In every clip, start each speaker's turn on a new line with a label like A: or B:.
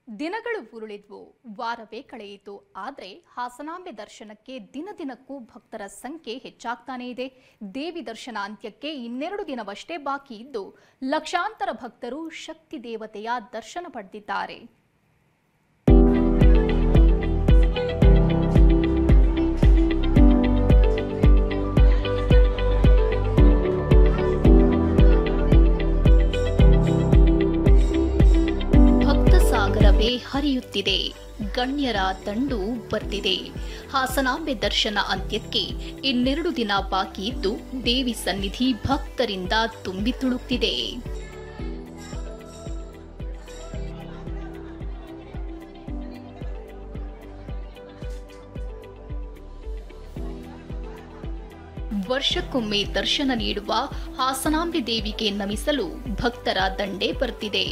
A: ದಿನಗಳು ಉರುಳಿದ್ವು, ವಾರವೇ ಕಳೆಯಿತು. ಆದರೆ ಹಾಸನಾಂಬೆ ದರ್ಶನಕ್ಕೆ ದಿನದಿನಕ್ಕೂ ಭಕ್ತರ ಸಂಖ್ಯೆ ಹೆಚ್ಚಾಗ್ತಾನೇ ಇದೆ. ದೇವಿ ದರ್ಶನ ಅಂತ್ಯಕ್ಕೆ ಇನ್ನೆರಡು ದಿನವಷ್ಟೇ ಬಾಕಿ ಇದ್ದು ಲಕ್ಷಾಂತರ ಭಕ್ತರು ಶಕ್ತಿ ದೇವತೆಯ ದರ್ಶನ ಪಡೆದಿದ್ದಾರೆ. ಹರಿಯುತ್ತಿದೆ, ಗಣ್ಯರ ದಂಡು ಬರ್ತಿದೆ. ಹಾಸನಾಂಬೆ ದರ್ಶನ ಅಂತ್ಯಕ್ಕೆ ಇನ್ನೆರಡು ದಿನ ಬಾಕಿ ಇದ್ದು ದೇವಿ ಸನ್ನಿಧಿ ಭಕ್ತರಿಂದ ತುಂಬಿ ತುಳುಕ್ತಿದೆ. ವರ್ಷಕ್ಕೊಮ್ಮೆ ದರ್ಶನ ನೀಡುವ ಹಾಸನಾಂಬೆ ದೇವಿಗೆ ನಮಿಸಲು ಭಕ್ತರ ದಂಡೇ ಬರ್ತಿದೆ.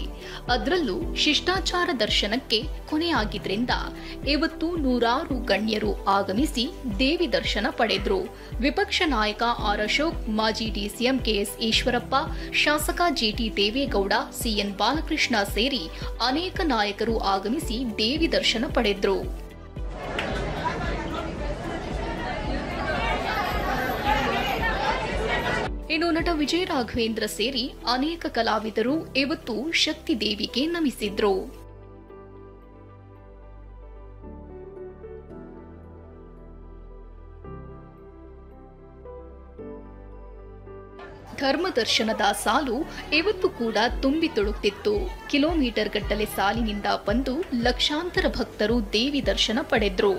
A: ಅದರಲ್ಲೂ ಶಿಷ್ಟಾಚಾರ ದರ್ಶನಕ್ಕೆ ಕೊನೆಯಾಗಿದ್ರಿಂದ ಇವತ್ತು ನೂರಾರು ಗಣ್ಯರು ಆಗಮಿಸಿ ದೇವಿ ದರ್ಶನ ಪಡೆದ್ರು. ವಿಪಕ್ಷ ನಾಯಕ ಆರ್ ಅಶೋಕ್, ಮಾಜಿ ಡಿಸಿಎಂ ಕೆಎಸ್ ಈಶ್ವರಪ್ಪ, ಶಾಸಕ ಜಿಟಿ ದೇವೇಗೌಡ, ಸಿಎನ್ ಬಾಲಕೃಷ್ಣ ಸೇರಿ ಅನೇಕ ನಾಯಕರು ಆಗಮಿಸಿ ದೇವಿ ದರ್ಶನ ಪಡೆದ್ರು. ಇನ್ನು ನಟ ವಿಜಯ ರಾಘವೇಂದ್ರ ಸೇರಿ ಅನೇಕ ಕಲಾವಿದರು ಇವತ್ತು ಶಕ್ತಿ ದೇವಿಗೆ ನಮಿಸಿದ್ರು. ಧರ್ಮ ದರ್ಶನದ ಸಾಲು ಇವತ್ತು ಕೂಡ ತುಂಬಿ ತುಳುಕ್ತಿತ್ತು. ಕಿಲೋಮೀಟರ್ ಗಟ್ಟಲೆ ಸಾಲಿನಿಂದ ಬಂದು ಲಕ್ಷಾಂತರ ಭಕ್ತರು ದೇವಿ ದರ್ಶನ ಪಡೆದ್ರು.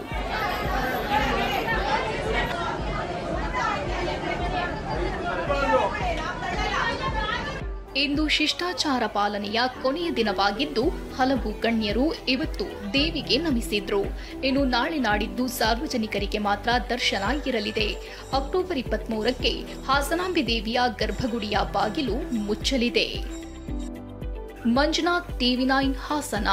A: ಇಂದು ಶಿಷ್ಟಾಚಾರ ಪಾಲನೆಯ ಕೊನೆಯ ದಿನವಾಗಿದ್ದು ಹಲವು ಗಣ್ಯರು ಇವತ್ತು ದೇವಿಗೆ ನಮಿಸಿದ್ರು. ಇನ್ನು ನಾಳೆ ನಾಡಿದ್ದು ಸಾರ್ವಜನಿಕರಿಗೆ ಮಾತ್ರ ದರ್ಶನ ಇರಲಿದೆ. ಅಕ್ಟೋಬರ್ 23ಕ್ಕೆ ಹಾಸನಾಂಬೆ ದೇವಿಯ ಗರ್ಭಗುಡಿಯ ಬಾಗಿಲು ಮುಚ್ಚಲಿದೆ. ಮಂಜುನಾಥ್, TV9 ಹಾಸನ.